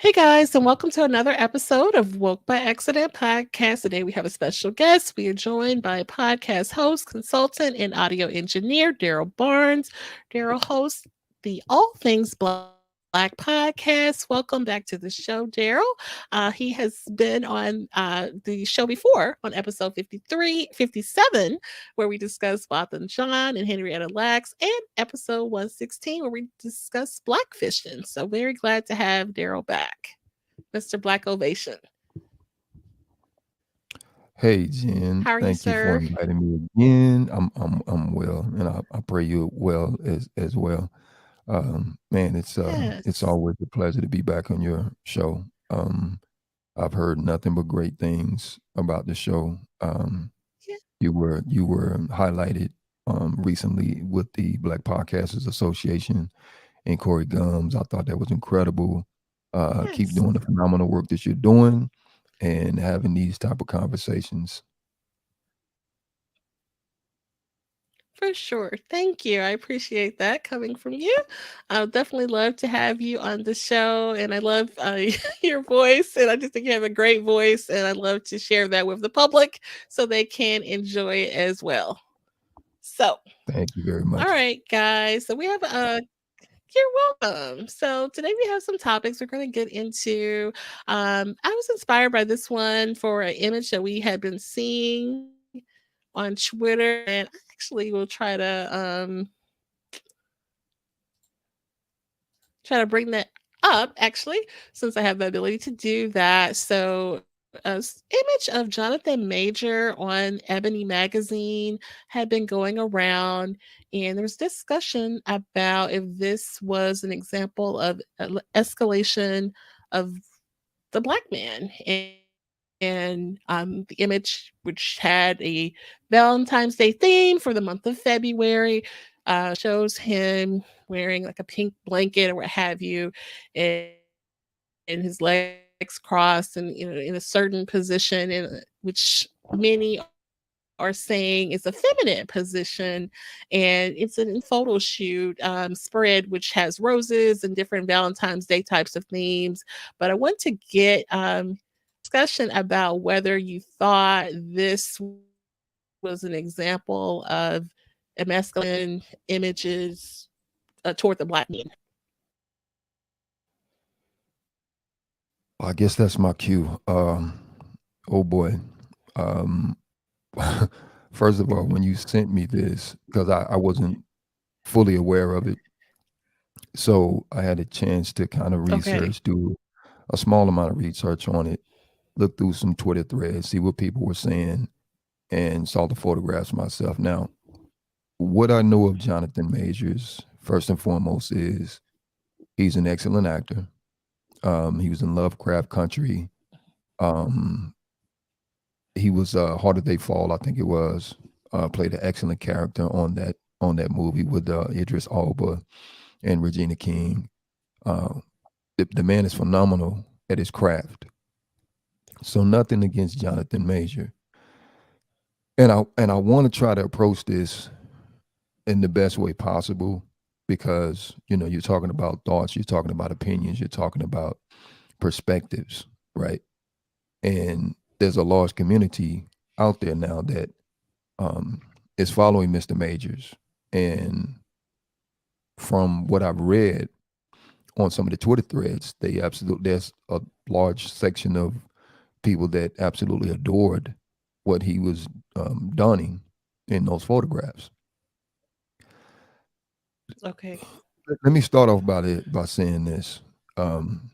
Hey guys, and welcome to another episode of Woke by Accident podcast. Today we have a special guest. We are joined by podcast host, consultant, and audio engineer Darrell Barnes. Darrell hosts the All Things Black podcast. Welcome back to the show, Darrell. He has been on the show before on episode 53, 57, where we discussed Botham Jean and Henrietta Lacks, and episode 116, where we discussed blackfishing. So very glad to have Darrell back. Mr. Black Ovation. Hey Jen, How are you, thank you for sir? inviting me again. I'm well, and I pray you're well as well. Man, it's Yes. always a pleasure to be back on your show. I've heard nothing but great things about the show. Yeah. You were highlighted recently with the Black Podcasters Association and Corey Gums. I thought that was incredible. Keep Yes. doing the phenomenal work that you're doing and having these type of conversations. For sure. Thank you. I appreciate that coming from you. I would definitely love to have you on the show. And I love your voice. And I just think you have a great voice. And I'd love to share that with the public so they can enjoy it as well. So, Thank you very all much. right, guys. So we have you're welcome. So today we have some topics we're going to get into. I was inspired by this one for an image that we had been seeing on Twitter, and I actually will try to bring that up actually, since I have the ability to do that. So image of Jonathan Major on Ebony magazine had been going around, and there was discussion about if this was an example of escalation of the black man. And the image, which had a Valentine's Day theme for the month of February, shows him wearing like a pink blanket or what have you, and his legs crossed, and in a certain position, in which many are saying is a feminine position, and it's a photo shoot spread which has roses and different Valentine's Day types of themes. But I want to get discussion about whether you thought this was an example of images toward the black men. I guess that's my cue. Oh boy. Um, First of all, when you sent me this, because I wasn't fully aware of it, so I had a chance to kind of Okay. research, do a small amount of research on it, look through some Twitter threads, see what people were saying, and saw the photographs myself. Now, what I know of Jonathan Majors, first and foremost, is he's an excellent actor. He was in Lovecraft Country. Um, he was Harder They Fall, I think it was. Played an excellent character on that movie with Idris Elba and Regina King. Uh, the man is phenomenal at his craft. So nothing against Jonathan Major, and I want to try to approach this in the best way possible because you're talking about thoughts, you're talking about opinions, you're talking about perspectives, right? And there's a large community out there now that um, is following Mr. Majors. And from what I've read on some of the Twitter threads, there's a large section of people that absolutely adored what he was donning in those photographs. Okay. Let me start off by saying this. Um,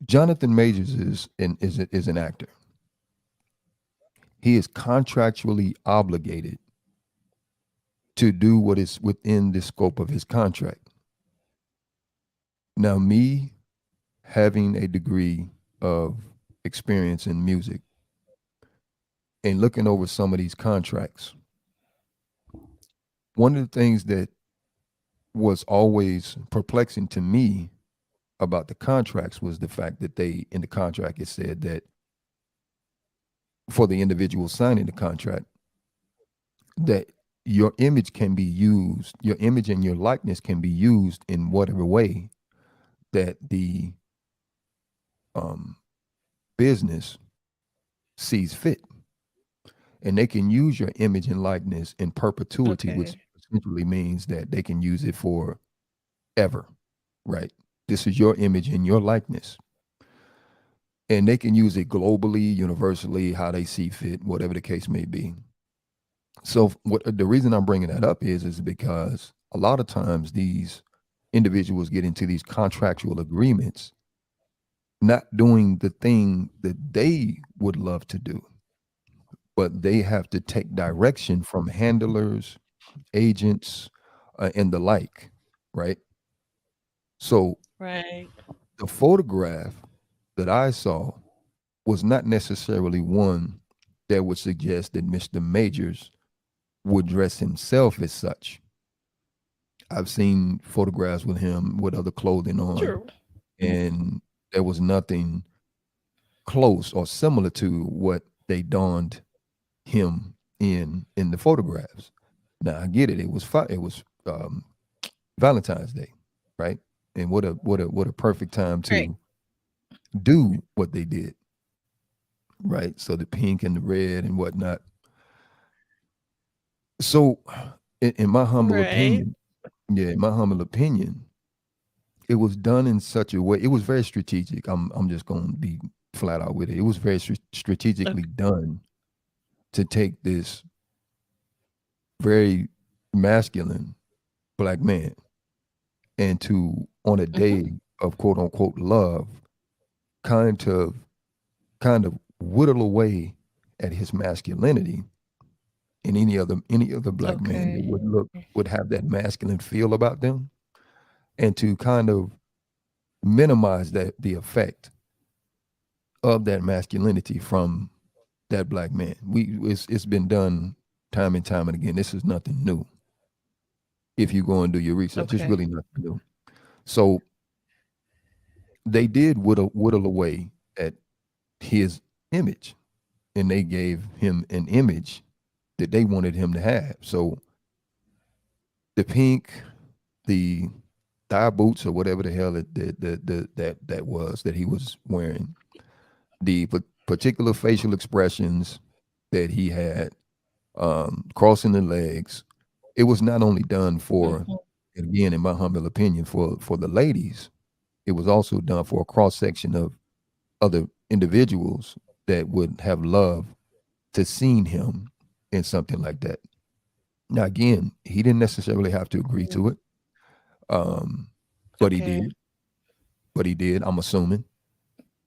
Jonathan Majors is an actor. He is contractually obligated to do what is within the scope of his contract. Now, me having a degree of experience in music and looking over some of these contracts, one of the things that was always perplexing to me about the contracts was the fact that in the contract, it said that for the individual signing the contract, that your image and your likeness can be used in whatever way that the um, business sees fit, and they can use your image and likeness in perpetuity, Okay. which essentially means that they can use it for ever, right? This is your image and your likeness, and they can use it globally, universally, how they see fit, whatever the case may be. So, what the reason I'm bringing that up is because a lot of times these individuals get into these contractual agreements, not doing the thing that they would love to do, but they have to take direction from handlers, agents, and the like, right? So Right. the photograph that I saw was not necessarily one that would suggest that Mr. Majors would dress himself as such. I've seen photographs with him with other clothing on, True. and there was nothing close or similar to what they donned him in the photographs. Now I get it. It was Valentine's Day, right? And what a perfect time Right. to do what they did, right? So the pink and the red and whatnot. So, in my humble Right. opinion, yeah, in my humble opinion, it was done in such a way. It was very strategic. I'm just going to be flat out with it. It was very strategically Okay. done to take this very masculine black man and to, on a Hmm. day of quote unquote love, kind of kind of whittle away at his masculinity, and any other black man that Okay. would have that masculine feel about them, and to kind of minimize that the effect of that masculinity from that black man. It's been done time and time and again. This is nothing new. If you go and do your research, it's Okay. really nothing new. So they did whittle away at his image, and they gave him an image that they wanted him to have. So the pink, the thigh boots or whatever the hell that was that he was wearing, the particular facial expressions that he had, crossing the legs. It was not only done for, Hmm. again, in my humble opinion, for the ladies. It was also done for a cross section of other individuals that would have loved to seen him in something like that. Now, again, he didn't necessarily have to agree to it, um, but he Okay. did. But he did. I'm assuming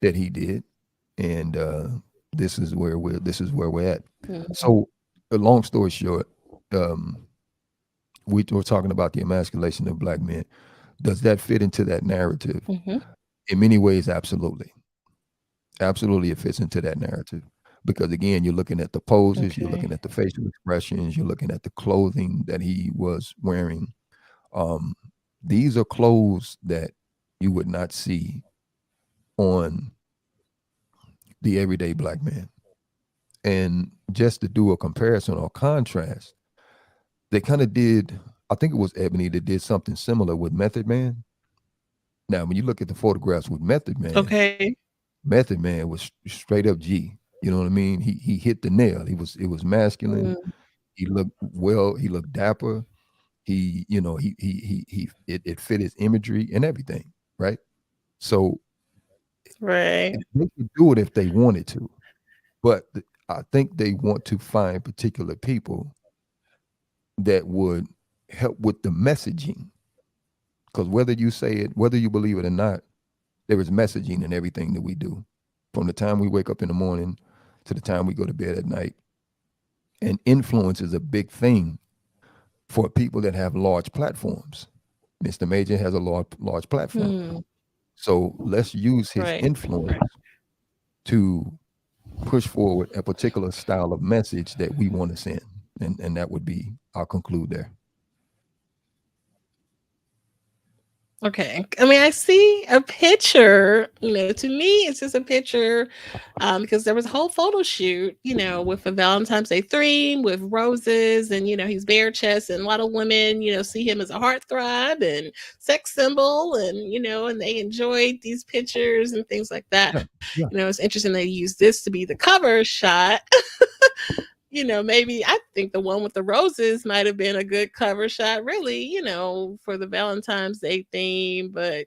that he did, and this is where we're at. Hmm. So, a long story short, um, we were talking about the emasculation of black men. Does that fit into that narrative? Hmm. In many ways, absolutely. Absolutely, it fits into that narrative. Because again, you're looking at the poses, you're looking Okay. at the facial expressions, you're looking at the clothing that he was wearing. Um, these are clothes that you would not see on the everyday black man. And just to do a comparison or contrast, they kind of did, I think it was Ebony that did something similar with Method Man. Now, when you look at the photographs with Okay. Method Man was straight up G. You know what I mean? He hit the nail. It was masculine. Mm. He looked well. He looked dapper. It fit his imagery and everything, right? So Right. they could do it if they wanted to, but I think they want to find particular people that would help with the messaging. Because whether you say it, whether you believe it or not, there is messaging in everything that we do, from the time we wake up in the morning to the time we go to bed at night. And influence is a big thing for people that have large platforms. Mr. Major has a large platform. Hmm. So let's use his Right. influence to push forward a particular style of message that we want to send. And that would be, I'll conclude there. Okay. I mean, I see a picture, to me, it's just a picture because there was a whole photo shoot, with a Valentine's Day theme with roses and, he's bare chest and a lot of women, see him as a heartthrob and sex symbol and they enjoyed these pictures and things like that. Yeah, yeah. It's interesting they use this to be the cover shot. Maybe I think the one with the roses might have been a good cover shot, really, for the Valentine's Day theme. But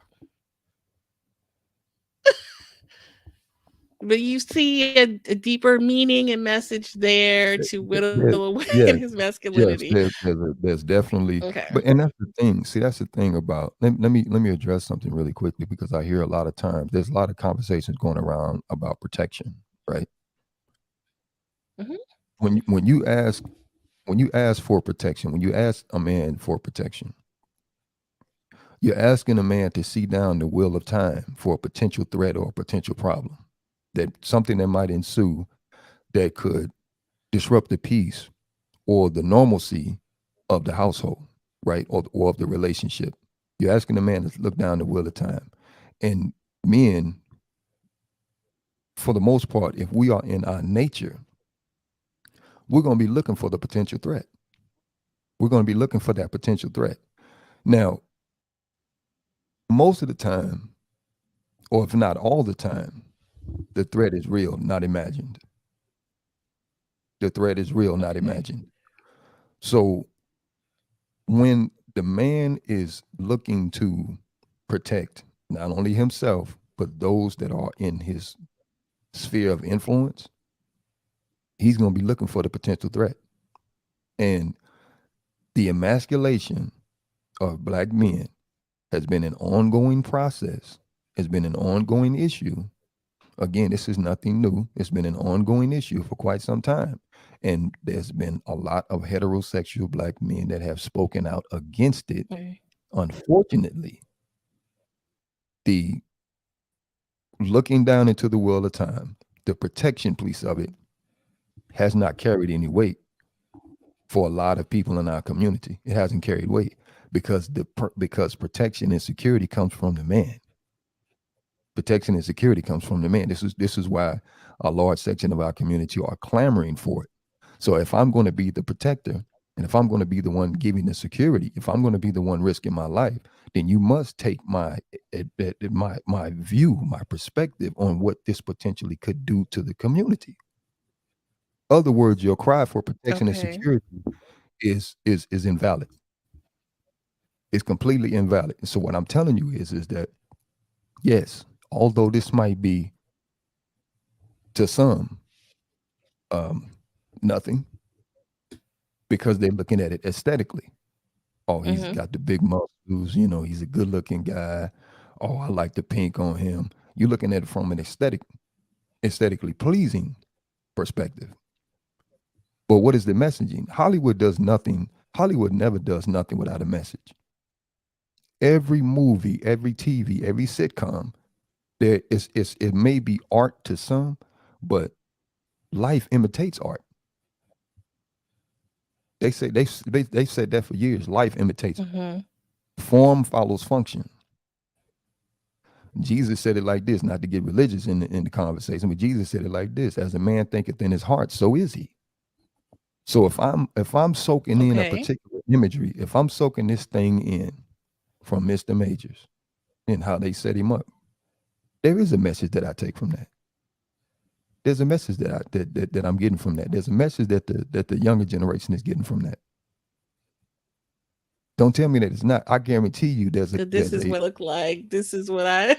you see a deeper meaning and message there to whittle There, away yes, his yes. masculinity. There's definitely, Okay. and that's the thing. See, that's the thing about. Let me address something really quickly because I hear a lot of times there's a lot of conversations going around about protection, right? Hmm. When you ask for protection, when you ask a man for protection, you're asking a man to see down the wheel of time for a potential threat or a potential problem, that something that might ensue that could disrupt the peace or the normalcy of the household, right? Or of the relationship. You're asking a man to look down the wheel of time. And men, for the most part, if we are in our nature, we're going to be looking for the potential threat. We're going to be looking for that potential threat. Now, most of the time, or if not all the time, the threat is real, not imagined. The threat is real, not Okay. imagined. So when the man is looking to protect not only himself, but those that are in his sphere of influence, he's going to be looking for the potential threat. And the emasculation of black men has been an ongoing process, has been an ongoing issue. Again, this is nothing new. It's been an ongoing issue for quite some time. And there's been a lot of heterosexual black men that have spoken out against it. Okay. Unfortunately, the looking down into the world of time, the protection piece of it has not carried any weight for a lot of people in our community. It hasn't carried weight because because protection and security comes from the man. Protection and security comes from the man. This is why a large section of our community are clamoring for it. So if I'm going to be the protector, and if I'm going to be the one giving the security, if I'm going to be the one risking my life, then you must take my view, my perspective on what this potentially could do to the community. Other words, your cry for protection and Okay. security is invalid. It's completely invalid. And so what I'm telling you is that yes, although this might be to some um, nothing because they're looking at it aesthetically. Oh, he's Hmm. got the big muscles, he's a good looking guy. Oh, I like the pink on him. You're looking at it from an aesthetically pleasing perspective. But what is the messaging? Hollywood never does nothing without a message. Every movie, every TV, every sitcom, it may be art to some, but life imitates art. They said that for years. Life imitates Hmm. form follows function. Jesus said it like this, not to get religious in the conversation, but Jesus said it like this: "As a man thinketh in his heart, so is he." So if I'm soaking in a Okay. particular imagery, if I'm soaking this thing in from Mr. Majors and how they set him up, there is a message that I take from that. There's a message that I'm getting from that. There's a message that the younger generation is getting from that. Don't tell me that it's not. I guarantee you, there's a That this there's is a what I look like. This is what I.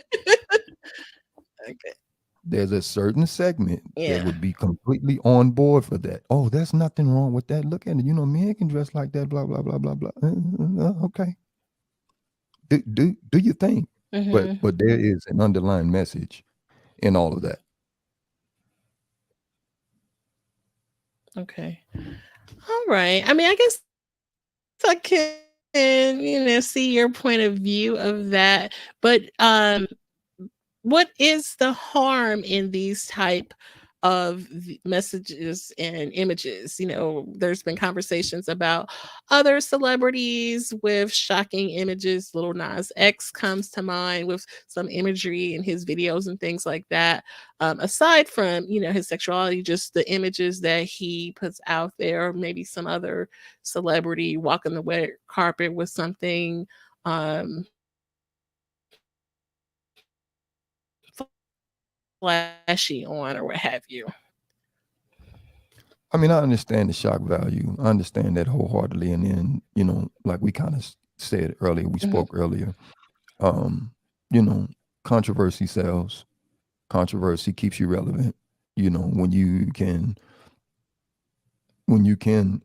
Okay. there's a certain segment that Yeah. would be completely on board for that. Oh, there's nothing wrong with that. Look at it. Men can dress like that. Blah blah blah blah blah. Okay, do your thing, but Hmm. but there is an underlying message in all of that. Okay. All right. I mean, I guess I can, see your point of view of that. But what is the harm in these type of the messages and images. There's been conversations about other celebrities with shocking images. Little Nas X comes to mind with some imagery in his videos and things like that. Aside from, his sexuality, just the images that he puts out there, maybe some other celebrity walking the red carpet with something um flashy on or what have you. I mean, I understand the shock value. I understand that wholeheartedly. And then, like we kind of said earlier, we Mhm, spoke earlier, um, you know, controversy sells. Controversy keeps you relevant. When you can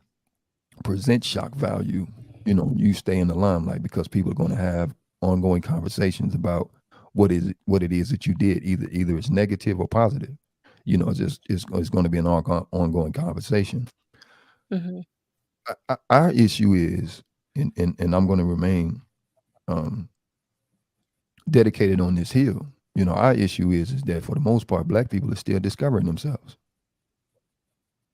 present shock value, you stay in the limelight because people are going to have ongoing conversations about what it is that you did. Either it's negative or positive. It's going to be an ongoing conversation. mhm. Our issue is, and I'm going to remain um, dedicated on this hill. Our issue is that for the most part, Black people are still discovering themselves.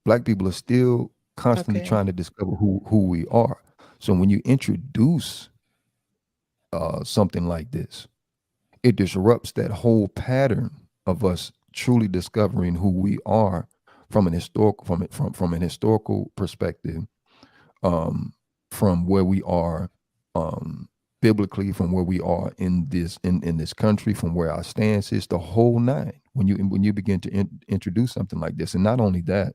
Black people are still constantly Okay. trying to discover who we are. So when you introduce something like this, it disrupts that whole pattern of us truly discovering who we are from an historical perspective, um, from where we are um, biblically, from where we are in this country, from where our stance is, the whole nine. When you begin to introduce something like this, and not only that,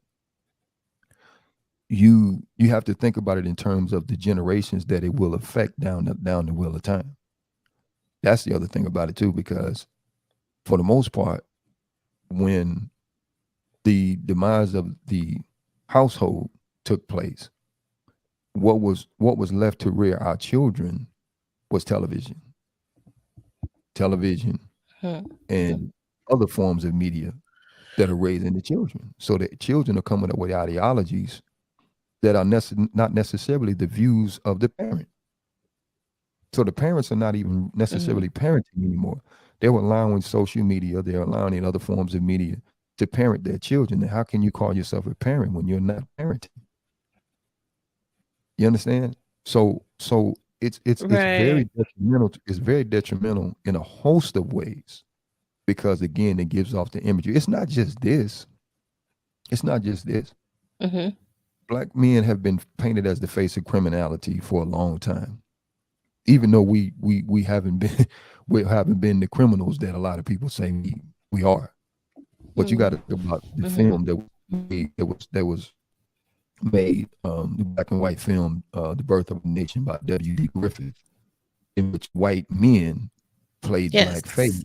you have to think about it in terms of the generations that it will affect down the wheel of time. That's the other thing about it too, because for the most part, when the demise of the household took place, what was left to rear our children was television, Mhm, and other forms of media that are raising the children. So the children are coming up with ideologies that are not necessarily the views of the parent. So the parents are not even mhm. necessarily parenting anymore. They're allowing social media, they're allowing other forms of media to parent their children. And how can you call yourself a parent when you're not parenting? You understand? So it's very Right. detrimental. It's very detrimental in a host of ways because again, it gives off the imagery. It's not just this. It's not just this. Mhm. Black men have been painted as the face of criminality for a long time, even though we haven't been we haven't been the criminals that a lot of people say we are. But you got Mhm. to think about the Mhm. film that was made, that was made, the black and white film, The Birth of a Nation by W.D. Griffith, in which white men played blackface, Yes.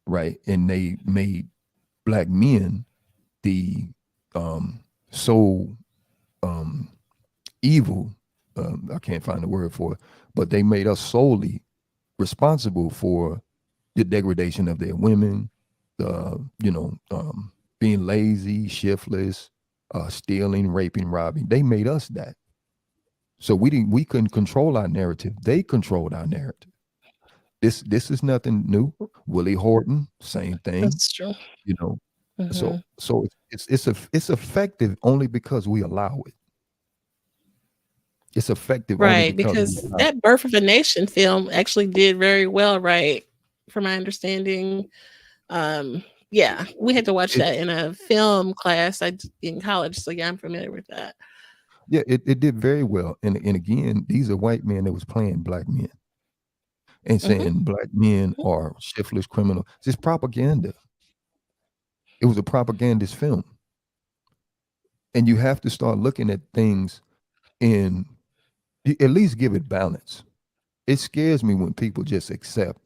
right? And they made black men the so um, evil. I can't find the word for it, but they made us solely responsible for the degradation of their women, being lazy, shiftless, stealing, raping, robbing. They made us that. So we couldn't control our narrative. They controlled our narrative. This is nothing new. Willie Horton, same thing. That's true. You know, so Mhm. so it's effective only because we allow it. It's effective only Right, because we because allow it. that Birth of a Nation film actually did very well, right? From my understanding. Yeah, we had to watch It that in a film class in college, so yeah, I'm familiar with that. yeah, it did very well. And again, these are white men that was playing black men and Mhm, saying black men mhm. are shiftless criminal. It's just propaganda. It was a propagandist film. And you have to start looking at things in at least give it balance. It scares me when people just accept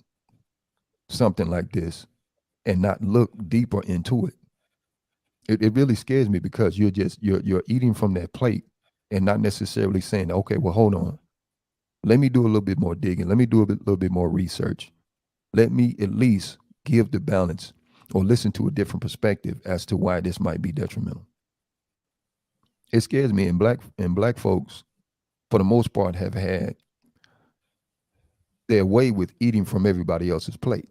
something like this and not look deeper into it. It really scares me because you're eating from that plate and not necessarily saying, okay, well, hold on. Let me do a little bit more digging. Let me do little bit more research. Let me at least give the balance or listen to a different perspective as to why this might be detrimental. It scares me. And black folks, for the most part, have had their way with eating from everybody else's plate.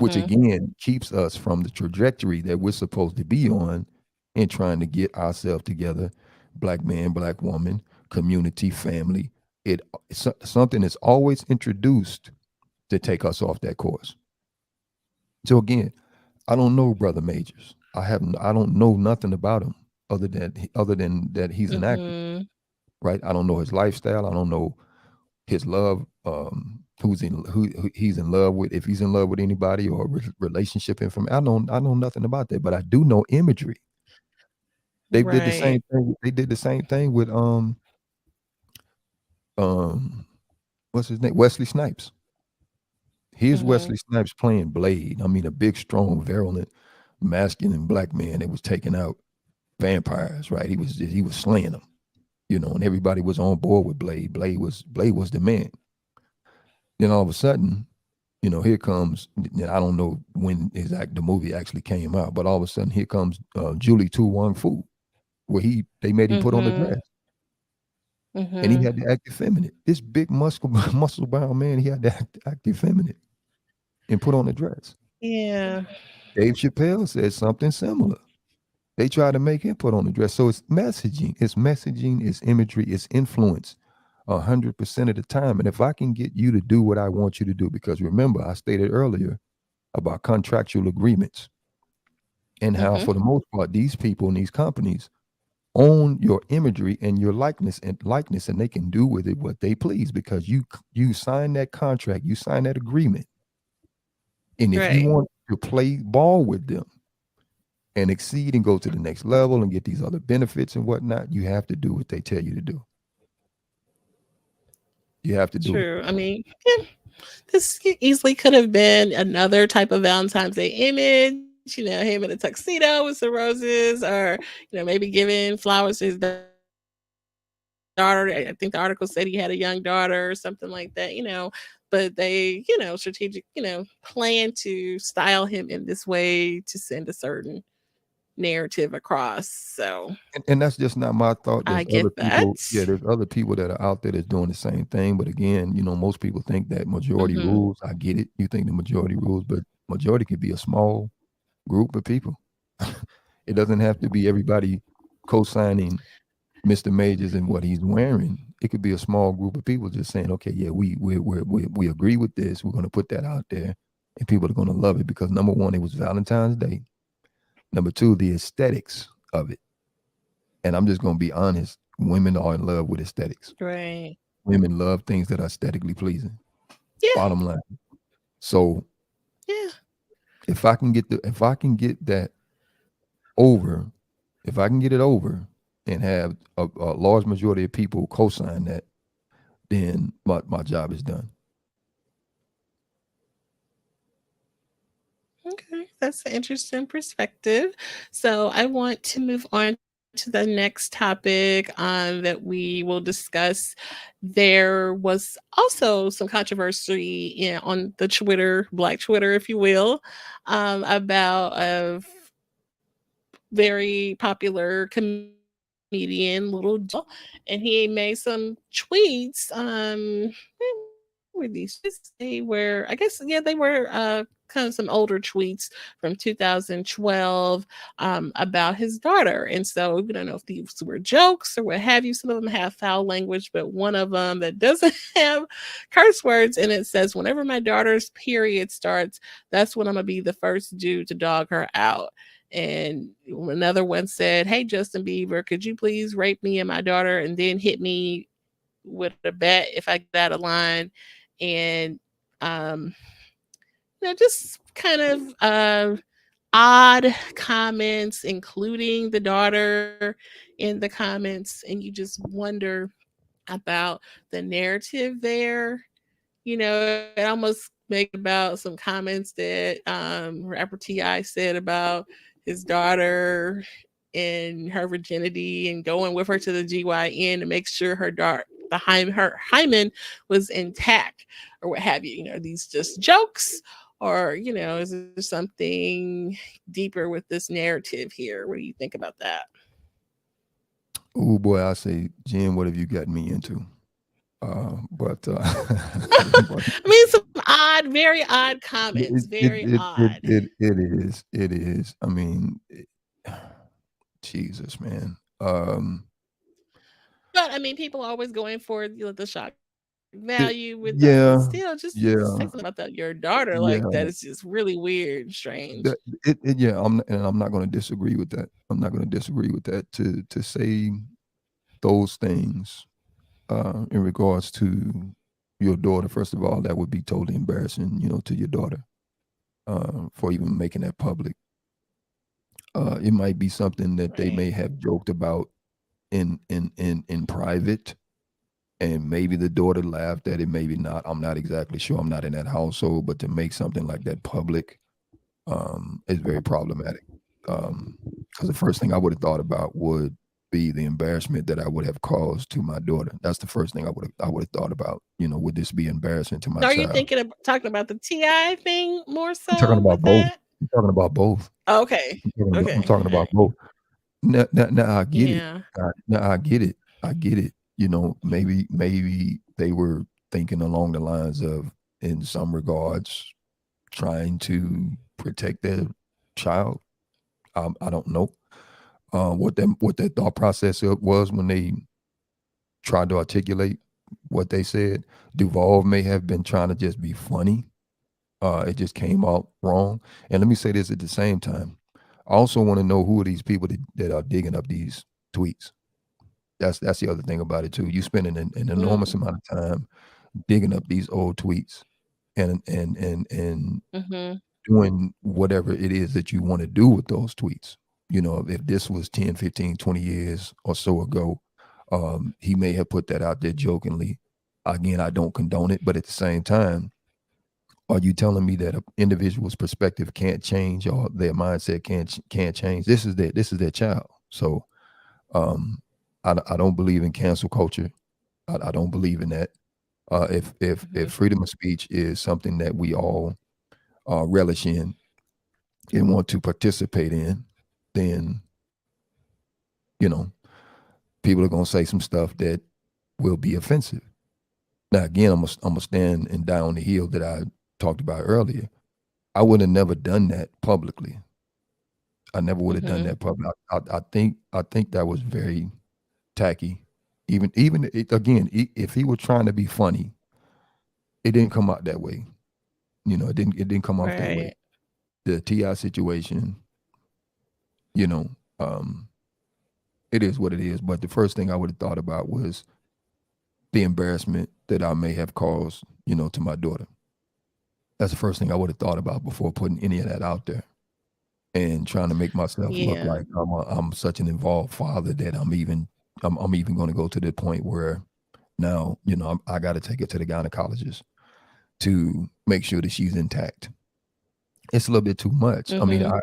which Mhm. again keeps us from the trajectory that we're supposed to be on in trying to get ourselves together, black man, black woman, community, family. Something is always introduced to take us off that course. So again, I don't know Brother Majors. I don't know nothing about him other than that he's an actor, Mhm. right? I don't know his lifestyle. I don't know his love, who he's in love with, if he's in love with anybody, or relationship information. I know nothing about that, but I do know imagery. Right. They did the same thing with um what's his name, Wesley Snipes. Here's Mhm. Wesley Snipes playing Blade. I mean, a big, strong, virulent, masculine black man that was taking out vampires. Right? He was slaying them. And everybody was on board with Blade. Blade was the man. Then all of a sudden, here comes. I don't know when the movie actually came out, but all of a sudden, here comes Julie Tu Wong Fu, where they made him put on the Mhm. dress, and he Mhm. had to act effeminate. This big muscle bound man, he had to act effeminate and put on a dress. Yeah. Dave Chappelle said something similar. They try to make him put on the dress. So it's messaging, it's imagery, it's influence 100% of the time. And if I can get you to do what I want you to do, because remember, I stated earlier about contractual agreements and how, Mhm. for the most part, these people and these companies own your imagery and your likeness, and they can do with it what they please because you sign that contract, you sign that agreement. And if you Right. want to play ball with them and exceed and go to the next level and get these other benefits and whatnot, you have to do what they tell you to do. You have to do it. True. I mean, yeah, this easily could have been another type of Valentine's Day image, him in a tuxedo with some roses, or, maybe giving flowers to his daughter. I think the article said he had a young daughter or something like that. But they, strategic, plan to style him in this way to send a certain narrative across. So And that's just not my thought. I There's get other that. people. Yeah, there's other people that are out there that's doing the same thing. But again, most people think that majority Mhm. rules. I get it. You think the majority rules, but majority could be a small group of people. It doesn't have to be everybody co-signing Mr. Majors and what he's wearing. It could be a small group of people just saying, okay, yeah, we agree with this. We're going to put that out there, and people are going to love it because number one, it was Valentine's Day. Number two, the aesthetics of it. And I'm just going to be honest, women are in love with aesthetics. Right. Women love things that are aesthetically pleasing. Yeah. Bottom line. So Yeah. if I can get that over, if I can get it over and have a large majority of people co-sign that, then my job is done. Okay, that's an interesting perspective. So I want to move on to the next topic that we will discuss. There was also some controversy on the Twitter, Black Twitter, if you will, about a very popular comedian, Little Joe, and he made some tweets. Where were these tweets? They were, I guess, yeah, they were kind of some older tweets from 2012 about his daughter. And so we don't know if these were jokes or what have you. Some of them have foul language, but one of them that doesn't have curse words and it says, "Whenever my daughter's period starts, that's when I'm gonna be the first dude to dog her out." And another one said, "Hey, Justin Bieber, could you please rape me and my daughter and then hit me with a bat if I get out of line?" And, um, just kind of odd comments, including the daughter in the comments. And you just wonder about the narrative there. It almost make about some comments that rapper Ti said about his daughter and her virginity and going with her to the GYN to make sure her hymen was intact or what have you. These just jokes, or is there something deeper with this narrative here? What do you think about that? Oh boy, I say, Jen, what have you gotten me into? But I mean, some very odd comments, It it very it it odd. it it is. It is. I mean, Jesus, man. But I mean, people are always going for the shock It, value with that, but yeah, still, just to say yeah, something about that your daughter like yeah. that is just really weird and strange. That yeah. I'm not going to disagree with that. I'm not going to disagree with that. To say those things in regards to your daughter, first of all, that would be totally embarrassing, to your daughter for even making that public. It might be something that they Right. may have joked about in private, and maybe the daughter laughed at it, maybe not. I'm not exactly sure. I'm not in that household, but to make something like that public is very problematic. Because the first thing I would have thought about would be the embarrassment that I would have caused to my daughter. That's the first thing I would have thought about. Would this be embarrassing to my Are you child? thinking of talking about the TI thing more I'm talking so about with both. that? I'm talking about both. Okay. I'm Okay. talking about Alright. both. Now I get it. Yeah. Now I get it. I get it. Maybe they were thinking along the lines of, in some regards, trying to protect their child. I don't know what that thought process was when they tried to articulate what they said. Duval may have been trying to just be funny. It just came out wrong. And let me say this at the same time. I also want to know who are these people that are digging up these tweets. That's the other thing about it too. You spending an enormous Mm. amount of time digging up these old tweets and Mhm. doing whatever it is that you want to do with those tweets. If this was 10, 15, 20 years or so ago, he may have put that out there jokingly. Again, I don't condone it, but at the same time, are you telling me that an individual's perspective can't change or their mindset can't change? This is their child. So I don't believe in cancel culture. I don't believe in that. If Mhm. freedom of speech is something that we all relish in and want to participate in, then you know people are gonna say some stuff that will be offensive. Now, again, I'm gonna stand and die on the hill that I talked about earlier. I would have never done that publicly. I never would have done Mhm. that public. I think that was very tacky. Even again, if he was trying to be funny, it didn't come out that way. It didn't come off that way. Right. The Ti situation, you know, um, it is what it is. But the first thing I would have thought about was the embarrassment that I may have caused, to my daughter. That's the first thing I would have thought about before putting any of that out there and trying to make myself look Yeah. like I'm such an involved father that I'm even going to go to the point where now I got to take her to the gynecologist to make sure that she's intact. It's a little bit too much. I mean, Mhm.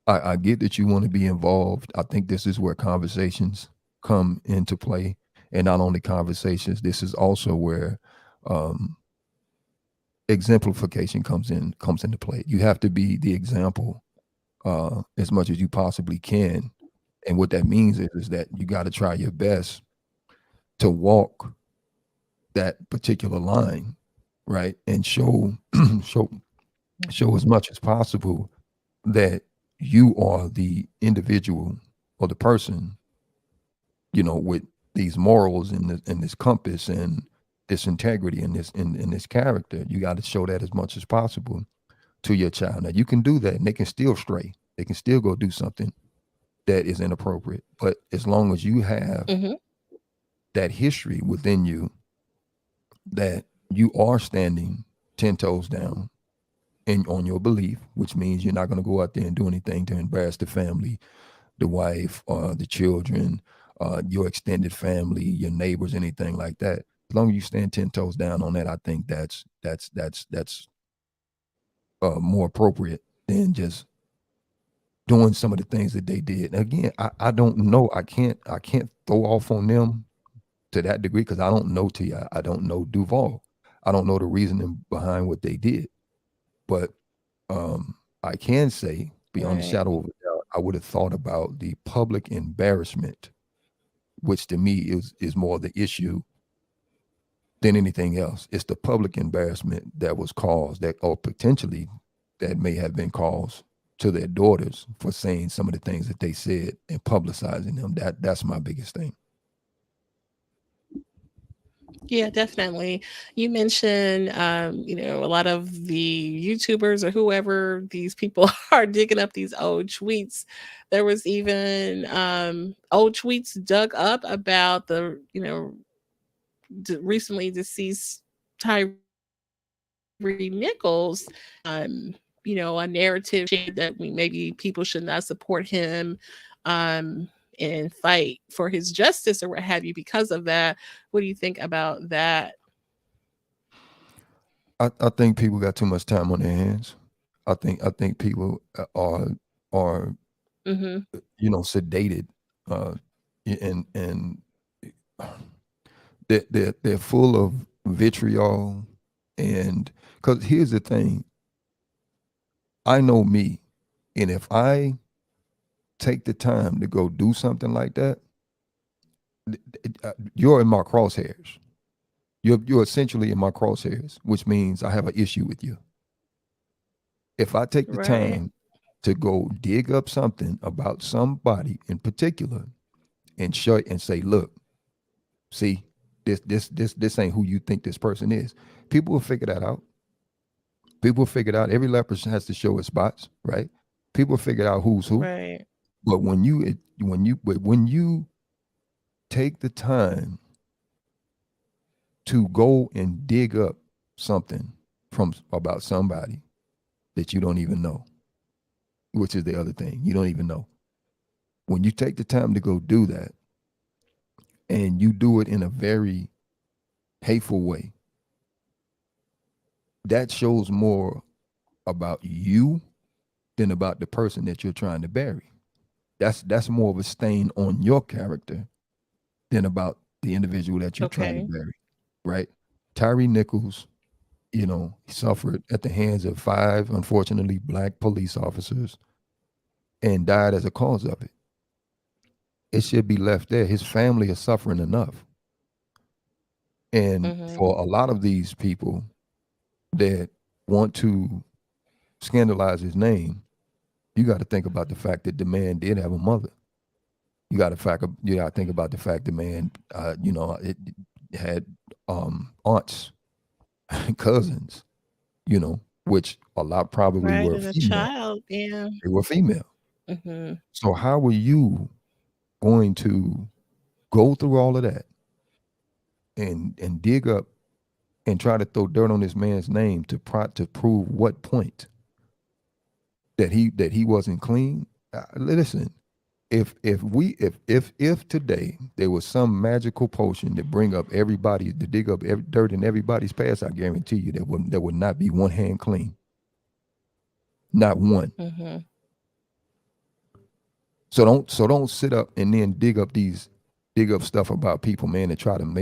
I get that you want to be involved. I think this is where conversations come into play, and not only conversations. This is also where um, exemplification comes into play. You have to be the example as much as you possibly can, and what that means is that you got to try your best to walk that particular line, right, and show show as much as possible that you are the individual or the person, with these morals and this compass and this integrity and this character. You got to show that as much as possible to your child. Now you can do that and they can still stray. They can still go do something that is inappropriate. But as long as you have Mhm. that history within you that you are standing 10 toes down and on your belief, which means you're not going to go out there and do anything to embarrass the family, the wife, the children, your extended family, your neighbors, anything like that. As long as you stand 10 toes down on that, I think that's more appropriate than just doing some of the things that they did. Again, I don't know. I can't throw off on them to that degree because I don't know Ti. I don't know Duval. I don't know the reasoning behind what they did. But I can say, beyond the Right. shadow of a doubt, I would have thought about the public embarrassment, which to me is more the issue than anything else. It's the public embarrassment that was caused, that or potentially that may have been caused to their daughters for saying some of the things that they said and publicizing them. That's my biggest thing. Yeah, definitely. You mentioned, a lot of the YouTubers or whoever these people are digging up these old tweets. There was even old tweets dug up about the, recently deceased Tyree Nichols. A narrative shared that maybe people should not support him um, and fight for his justice or what have you because of that. What do you think about that? I think people got too much time on their hands. I think people are Mhm. sedated, uh, and they're full of vitriol. And because here's the thing, I know me, and if I take the time to go do something like that, you're in my crosshairs. You're essentially in my crosshairs, which means I have an issue with you. If I take the Right. time to go dig up something about somebody in particular and show and say, look, see, this ain't who you think this person is. People will figure that out. People will figure it out. Every leper has to show its spots, right? People will figure out who's who. Right. But when you take the time to go and dig up something from about somebody that you don't even know, which is the other thing, you don't even know. When you take the time to go do that and you do it in a very hateful way, that shows more about you than about the person that you're trying to bury. That's more of a stain on your character than about the individual that you're trying to Okay. bury, right? Tyree Nichols, suffered at the hands of 5, unfortunately, black police officers and died as a cause of it. It should be left there. His family is suffering enough. And Mhm. for a lot of these people that want to scandalize his name, you got to think about the fact that the man did have a mother. You got to think about the fact the man, it had aunts, cousins, which a lot probably Right, were and a female. child, yeah. They were female. Mhm. So how are you going to go through all of that and dig up and try to throw dirt on this man's name to prove what point that he wasn't clean? Listen, if today there was some magical potion to bring up everybody to dig up dirt in everybody's past, I guarantee you there would not be one hand clean, not one. Mhm. So don't sit up and then dig up stuff about people, man, and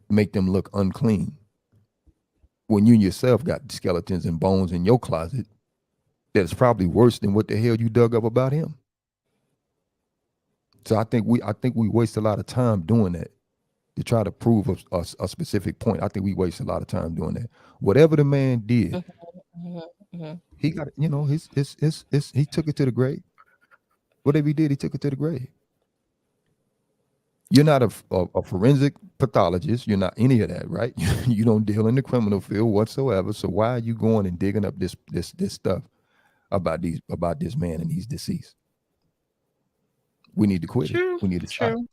make them look unclean when you yourself got skeletons and bones in your closet that's probably worse than what the hell you dug up about him. So I think we waste a lot of time doing that to try to prove a specific point. I think we waste a lot of time doing that. Whatever the man did, Mhm. Mhm. Mhm. he got he took it to the grave. Whatever he did, he took it to the grave. You're not a forensic pathologist. You're not any of that, right? You don't deal in the criminal field whatsoever. So why are you going and digging up this stuff about this man and he's deceased? We need to quit it. True. We need to stop. True.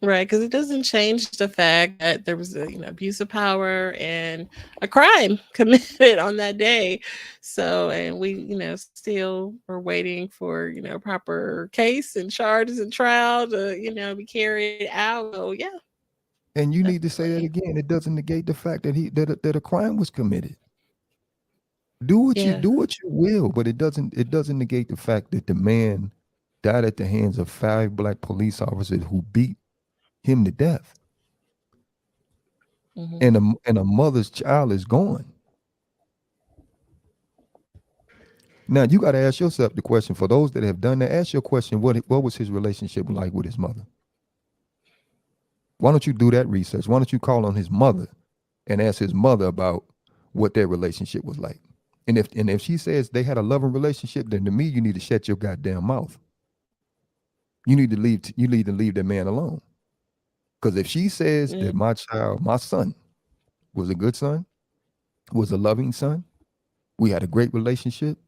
Right, because it doesn't change the fact that there was a abuse of power and a crime committed on that day. So, and we still are waiting for proper case and charges and trial to be carried out. So yeah, And you need to say that definitely. again. It doesn't negate the fact that a crime was committed. Do what you will, but it doesn't negate the fact that the man died at the hands of 5 black police officers who beat him to death, Hmm. and a mother's child is gone. Now you got to ask yourself the question. For those that have done that, ask your question: what was his relationship like with his mother? Why don't you do that research? Why don't you call on his mother and ask his mother about what their relationship was like? And if she says they had a loving relationship, then to me you need to shut your goddamn mouth. You need to leave that man alone. Because if she says Mm. that my child, my son, was a good son, was a loving son, we had a great relationship,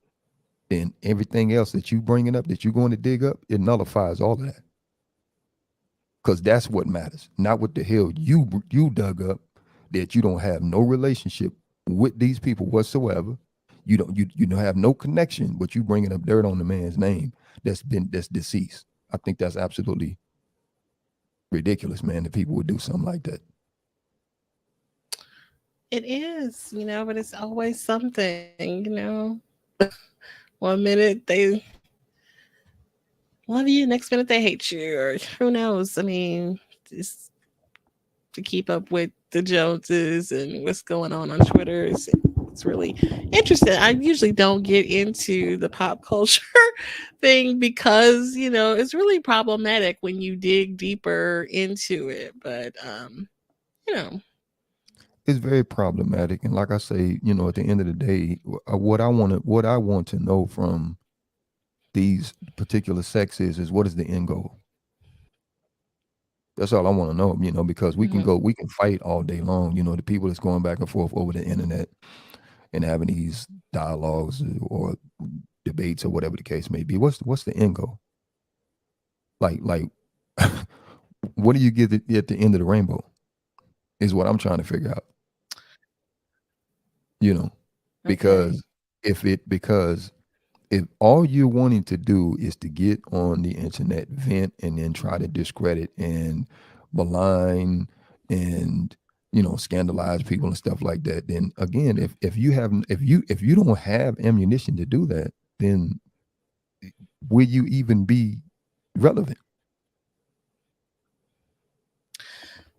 then everything else that you bringing up, that you're going to dig up, it nullifies all of that. Because that's what matters, not what the hell you dug up, that you don't have no relationship with these people whatsoever. You don't have no connection, but you bringing up dirt on the man's name that's deceased. I think that's absolutely ridiculous, man. That people would do something like that. It is, but it's always something. One minute they love you, next minute they hate you, or who knows? I mean, just to keep up with the Joneses and what's going on Twitter. It's really interesting. I usually don't get into the pop culture thing because, it's really problematic when you dig deeper into it. But, you know, It's very problematic, and like I say, at the end of the day, what I want to know from these particular sexes is what is the end goal. That's all I want to know, because mhm. we can fight all day long. The people that's going back and forth over the internet and having these dialogues or debates or whatever the case may be. What's the end goal? Like, what do you get at the end of the rainbow? Is what I'm trying to figure out. You know, Okay. because because if all you're wanting to do is to get on the internet, vent, and then try to discredit and malign and scandalize people and stuff like that, then again, if you don't have ammunition to do that, then will you even be relevant?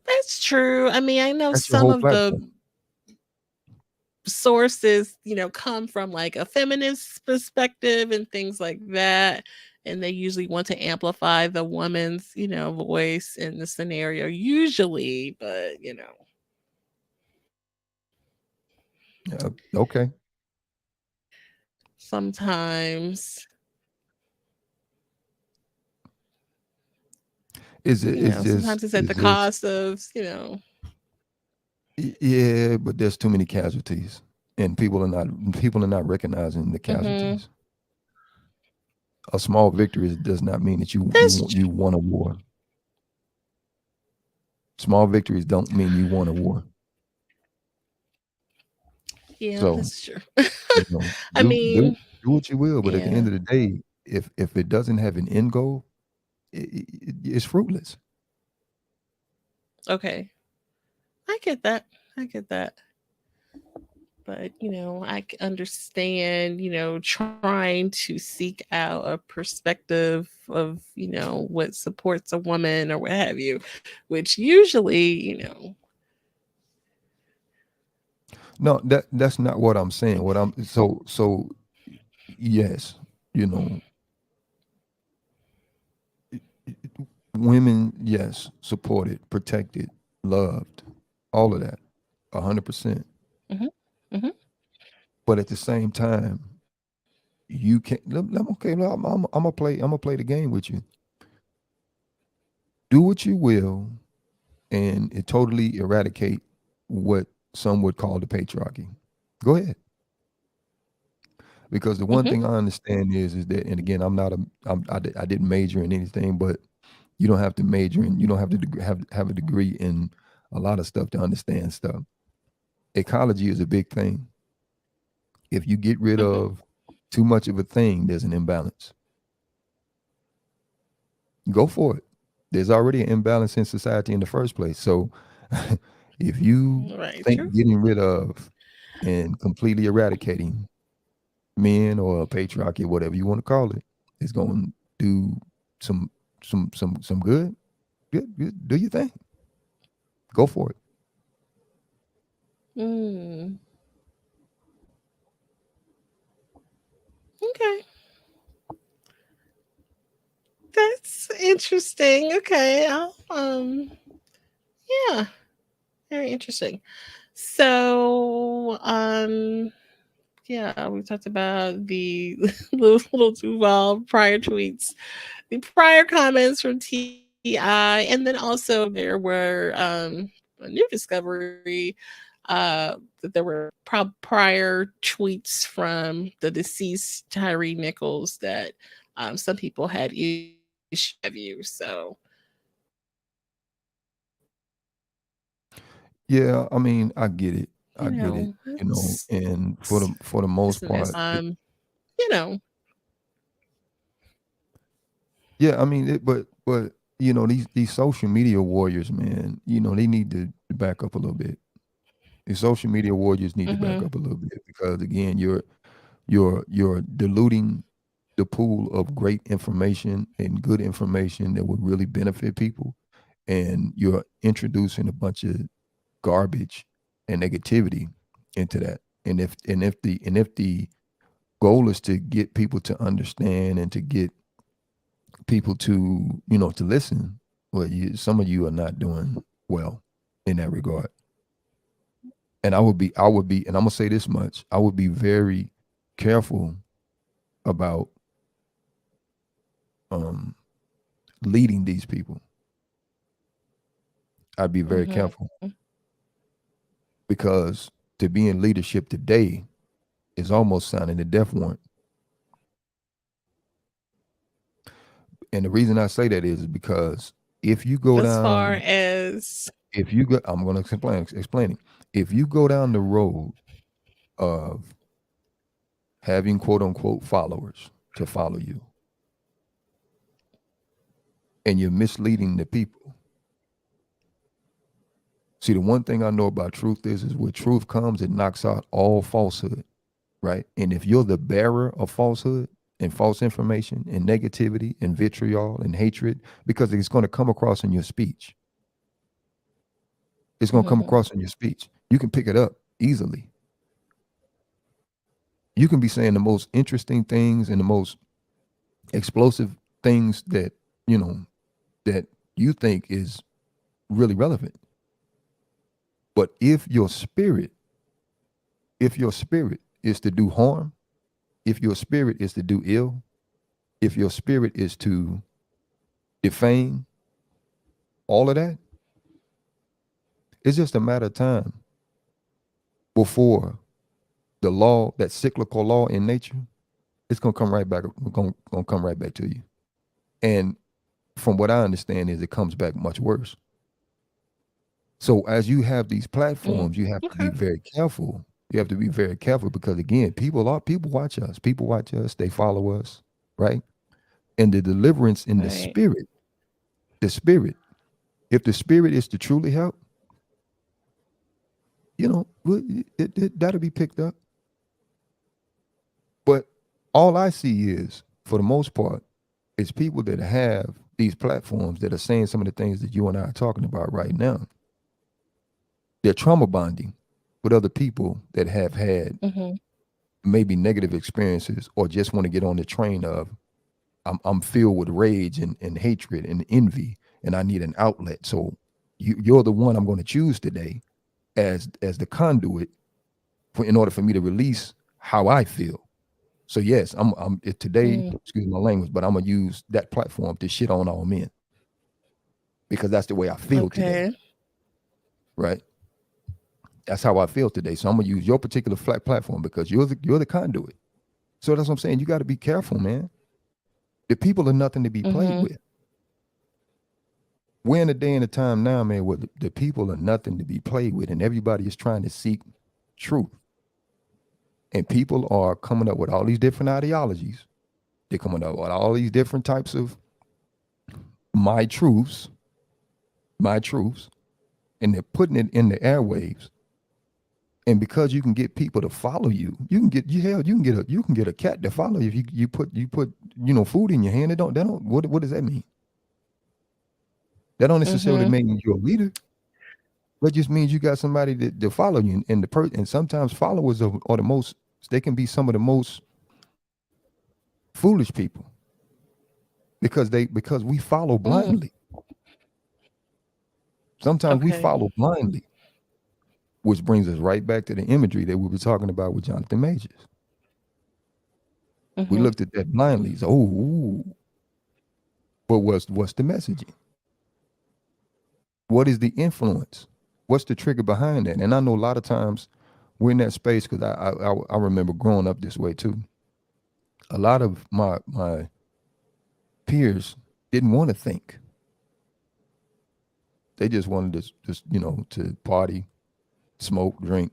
That's true. I mean, I know That's your some whole of the platform. sources, come from like a feminist perspective and things like that. And they usually want to amplify the woman's, voice in the scenario, usually, but Okay, sometimes, is it? It's just sometimes it's at the it's just cost of, yeah, but there's too many casualties, and people are not recognizing the hmm casualties. A small victory does not mean that that's you won a war. Small victories don't mean you won a war. yeah, So that's true. you know, I mean, do what you will, but at the yeah, end of the day, if it doesn't have an end goal, it's fruitless. okay, I get that. I get that. But I understand, trying to seek out a perspective of, what supports a woman or what have you, which usually, No, that's not what I'm saying. What I'm so yes, you know, women, yes, supported, protected, loved, all of that, 100%. hmm hmm But at the same time, you can't. Okay, I'm gonna play the game with you. Do what you will, and it totally eradicate what some would call the patriarchy. Go ahead, because the one hmm thing I understand is that, and again, I didn't major in anything, but you don't have to major in, you don't have to have a degree in a lot of stuff to understand stuff. Ecology is a big thing. If you get rid hmm of too much of a thing, there's an imbalance. Go for it. There's already an imbalance in society in the first place. So if you right, true. think getting rid of and completely eradicating men or patriarchy, whatever you want to call it, is going to do some some good, good, do your thing. Go for it. Mm, okay, that's interesting. Okay, I'll Yeah, very interesting. So, yeah, we talked about the little Duval prior tweets, the prior comments from Ti, and then also there were a new discovery that there were prior tweets from the deceased Tyree Nichols that some people had issues with you. So Yeah, I mean, I get it. I get it. it's And for the most business. part, You know, yeah, I mean, but these social media warriors, man, they need to back up a little bit. The social media warriors need to back hmm up a little bit because again, you're diluting the pool of great information and good information that would really benefit people, and you're introducing a bunch of garbage and negativity into that. And if the goal is to get people to understand and to get people to listen, well, some of you are not doing well in that regard. And I would be, and I'm gonna say this much: I would be very careful about um, leading these people. I'd be very hmm careful because to be in leadership today is almost signing a death warrant. And the reason I say that is because if you go as far down, as if you go, I'm going to explaining. If you go down the road of having quote unquote followers to follow you, and you're misleading the people. See, the one thing I know about truth is where truth comes, it knocks out all falsehood, right? And if you're the bearer of falsehood and false information and negativity and vitriol and hatred, because it's going to come across in your speech, it's going to come mhm, across in your speech. You can pick it up easily. You can be saying the most interesting things and the most explosive things that you think is really relevant. But if your spirit is to do harm, if your spirit is to do ill, if your spirit is to defame, all of that, it's just a matter of time before the law, that cyclical law in nature, it's gonna come right back, gonna come right back to you. And from what I understand is it comes back much worse. So as you have these platforms, you have to be okay, very careful. You have to be very careful because again, people watch us. People watch us. They follow us, right? And the deliverance in right, the spirit. If the spirit is to truly help, that'll be picked up. But all I see is, for the most part, is people that have these platforms that are saying some of the things that you and I are talking about right now. They're trauma bonding with other people that have had hmm maybe negative experiences or just want to get on the train of I'm filled with rage and hatred and envy and I need an outlet. So you're the one I'm going to choose today as the conduit in order for me to release how I feel. So yes, today, mm, excuse my language, but I'm gonna use that platform to shit on all men because that's the way I feel today, okay, right? That's how I feel today. So I'm gonna use your particular flat platform because you're the conduit. So that's what I'm saying. You got to be careful, man. The people are nothing to be played hmm with. We're in a day and a time now, man, where the people are nothing to be played with, and everybody is trying to seek truth. And people are coming up with all these different ideologies. They're coming up with all these different types of my truths, my truths, and they're putting it in the airwaves. And because you can get people to follow you, you can get a cat to follow you if you put food in your hand. They don't what does that mean? That don't necessarily hmm mean you're a leader. That just means you got somebody to follow you. And sometimes followers are the most, they can be some of the most foolish people because we follow mm, blindly. Sometimes we Okay. follow blindly, which brings us right back to the imagery that we were talking about with Jonathan Majors. We Mhm. looked at that blindly. So, oh, ooh, but what's the messaging? What is the influence? What's the trigger behind that? And I know a lot of times we're in that space because I remember growing up this way too. A lot of my peers didn't want to think. They just wanted to just to party, smoke, drink,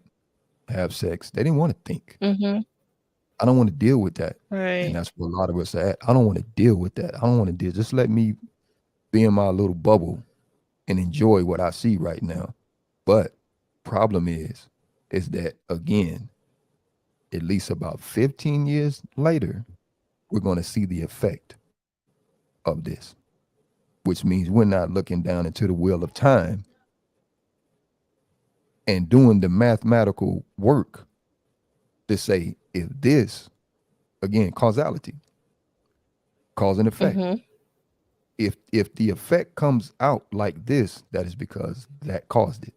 have sex. They didn't want to think. Mhm. I don't want to deal with that. And Right. that's where a lot of us are at. I don't want to deal with that. I don't want to deal. Just let me be in my little bubble and enjoy what I see right now. But problem is that again, at least about 15 years later, we're going to see the effect of this, which means we're not looking down into the wheel of time and doing the mathematical work to say if this, again, causality, cause and effect. Mhm. If the effect comes out like this, that is because that caused it.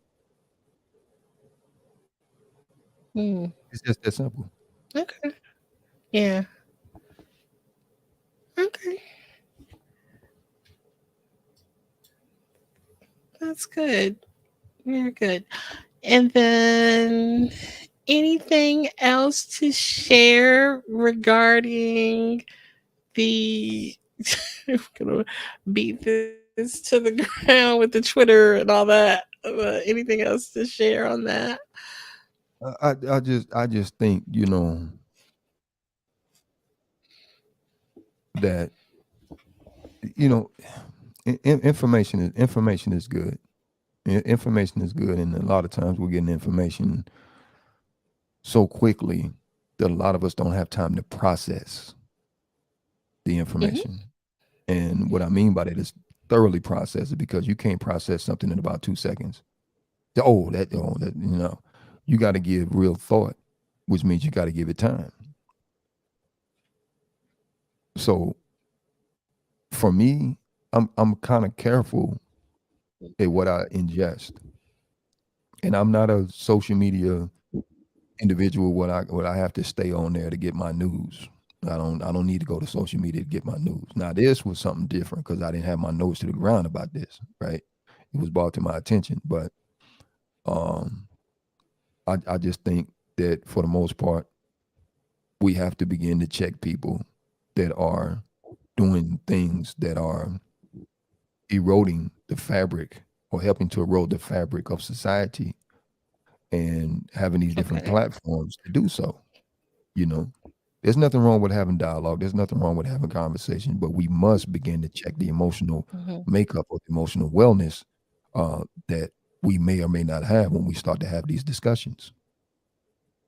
Mm. It's just that simple. Okay. Yeah. Okay. That's good. Very good. And then anything else to share regarding the I'm gonna beat this to the ground with the Twitter and all that. Anything else to share on that? I just think that you know information is good. Information is good, and a lot of times we're getting information so quickly that a lot of us don't have time to process the Mhm. information. And what I mean by that is thoroughly process it because you can't process something in about 2 seconds. Oh, that you got to give real thought, which means you got to give it time. So for me, I'm kind of careful at what I ingest, and I'm not a social media individual. What I have to stay on there to get my news. I don't need to go to social media to get my news. Now this was something different because I didn't have my nose to the ground about this. Right, it was brought to my attention, but um, I just think that for the most part, we have to begin to check people that are doing things that are eroding the fabric or helping to erode the fabric of society and having these different Okay. platforms to do so. You know, there's nothing wrong with having dialogue. There's nothing wrong with having conversation, but we must begin to check the emotional Mhm. makeup or the emotional wellness that we may or may not have when we start to have these discussions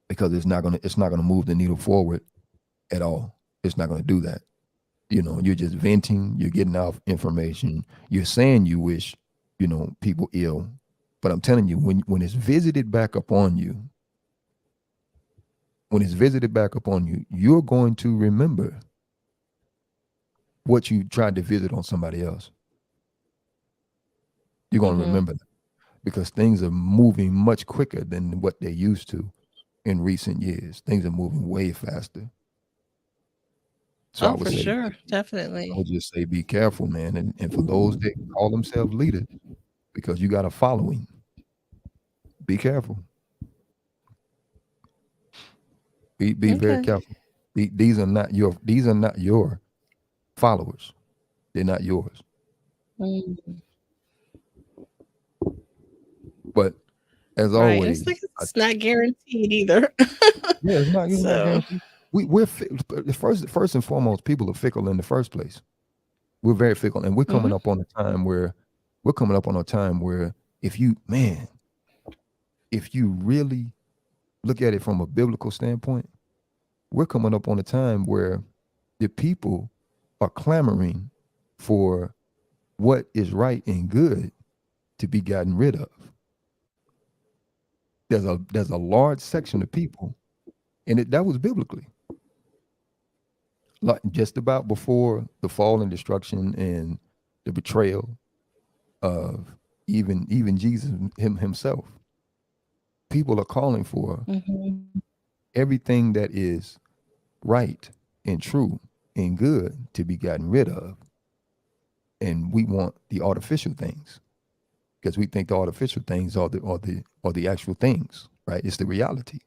because it's not gonna move the needle forward at all. It's not gonna do that. You're just venting, you're getting out information, you're saying you wish, people ill. But I'm telling you, when it's visited back upon you, you're going to remember what you tried to visit on somebody else. You're going to Mhm. remember that because things are moving much quicker than what they used to in recent years. Things are moving way faster. So I Oh, would for say, sure. I Definitely. would just say, be careful, man. And for those that call themselves leaders, because you got a following, be careful. Be very Okay. careful. These are not your followers. They're not yours. Mm. But as Right. It's always, like it's not guaranteed either. yeah, it's not So, guaranteed. First and foremost, people are fickle in the first place. We're very fickle, and mhm. we're coming up on a time where if you really look at it from a biblical standpoint, we're coming up on a time where the people are clamoring for what is right and good to be gotten rid of. There's a large section of people, and that was biblically, like just about before the fall and destruction and the betrayal of even Jesus himself. People are calling for Mhm. everything that is right and true and good to be gotten rid of, and we want the artificial things because we think the artificial things are the actual things, right? It's the reality,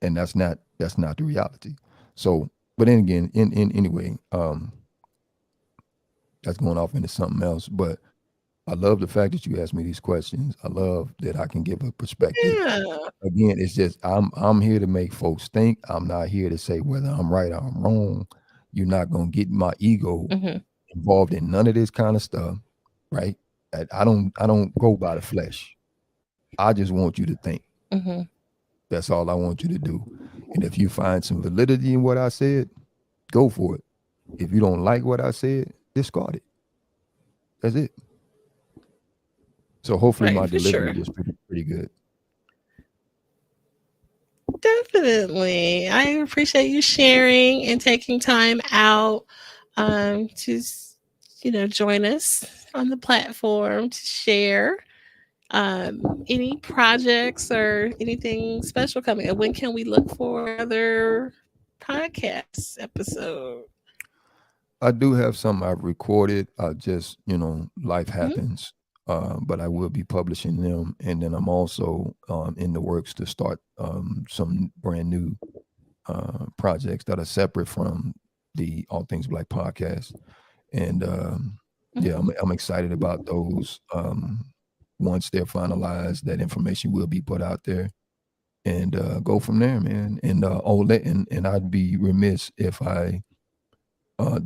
and that's not the reality. So, but then again, in anyway, that's going off into something else. But I love the fact that you asked me these questions. I love that I can give a perspective. Yeah. Again, it's just I'm here to make folks think. I'm not here to say whether I'm right or I'm wrong. You're not gonna get my ego Mhm. involved in none of this kind of stuff, right? I don't go by the flesh. I just want you to think. Mhm. That's all I want you to do. And if you find some validity in what I said, go for it. If you don't like what I said, discard it. That's it. So hopefully my Right, for delivery sure. was pretty good. Definitely. I appreciate you sharing and taking time out to, join us on the platform to share any projects or anything special coming up. When can we look for another podcast episode? I do have some I've recorded. I just, life Mhm. happens. But I will be publishing them. And then I'm also in the works to start some brand new projects that are separate from the All Things Black podcast. And yeah, Mhm. I'm excited about those. Once they're finalized, that information will be put out there and go from there, man. And and I'd be remiss if I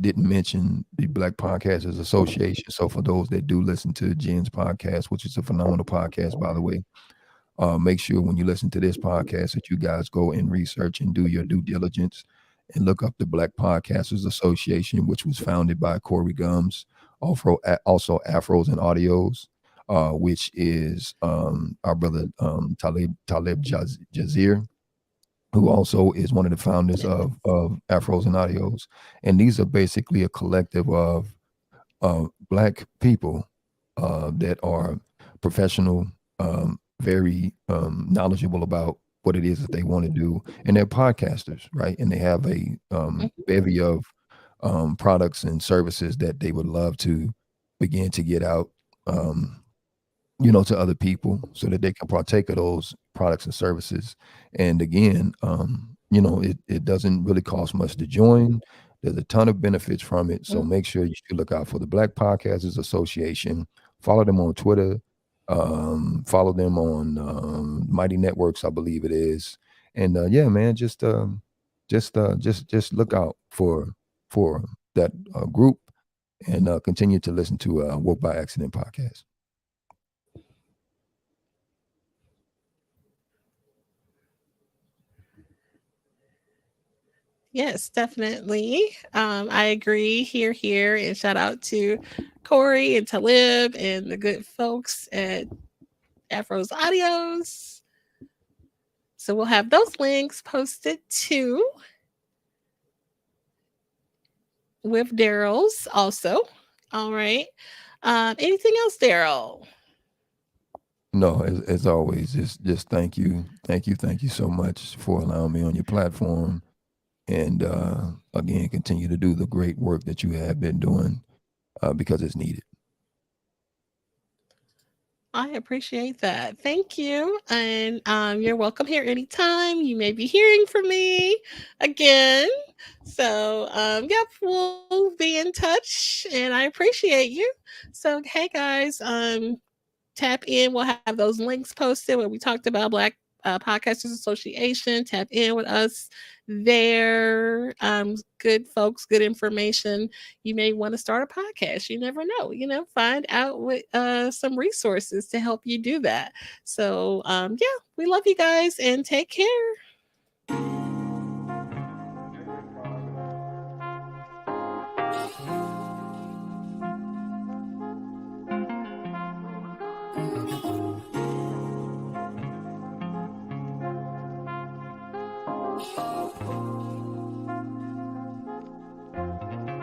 didn't mention the Black Podcasters Association. So for those that do listen to Jen's podcast, which is a phenomenal podcast, by the way, make sure when you listen to this podcast that you guys go and research and do your due diligence and look up the Black Podcasters Association, which was founded by Corey Gums, also Afros and Audios, which is our brother Talib Jazir, who also is one of the founders Yes. of Afros and Audios. And these are basically a collective of Black people that are professional, very knowledgeable about what it is that they want to do, and they're podcasters, right? And they have a Mhm. bevy of products and services that they would love to begin to get out. To other people so that they can partake of those products and services. And again, it doesn't really cost much to join. There's a ton of benefits from it. So Mhm. make sure you should look out for the Black Podcasters Association. Follow them on Twitter. Follow them on Mighty Networks, I believe it is. And yeah, man, just look out for that group and continue to listen to Woke by Accident podcast. Yes, definitely. I agree. Here, and shout out to Corey and Talib and the good folks at Afro's Audios. So we'll have those links posted too with Darrell's also. All right. Anything else, Darrell? No, as always, just thank you so much for allowing me on your platform, and again, continue to do the great work that you have been doing because it's needed. I appreciate that. Thank you. And you're welcome here anytime. You may be hearing from me again. So, yep, we'll be in touch and I appreciate you. So, hey guys, tap in. We'll have those links posted where we talked about Black Podcasters Association. Tap in with us there. Good folks, good information. You may want to start a podcast. You never know. Find out what some resources to help you do that. So, yeah, we love you guys and take care.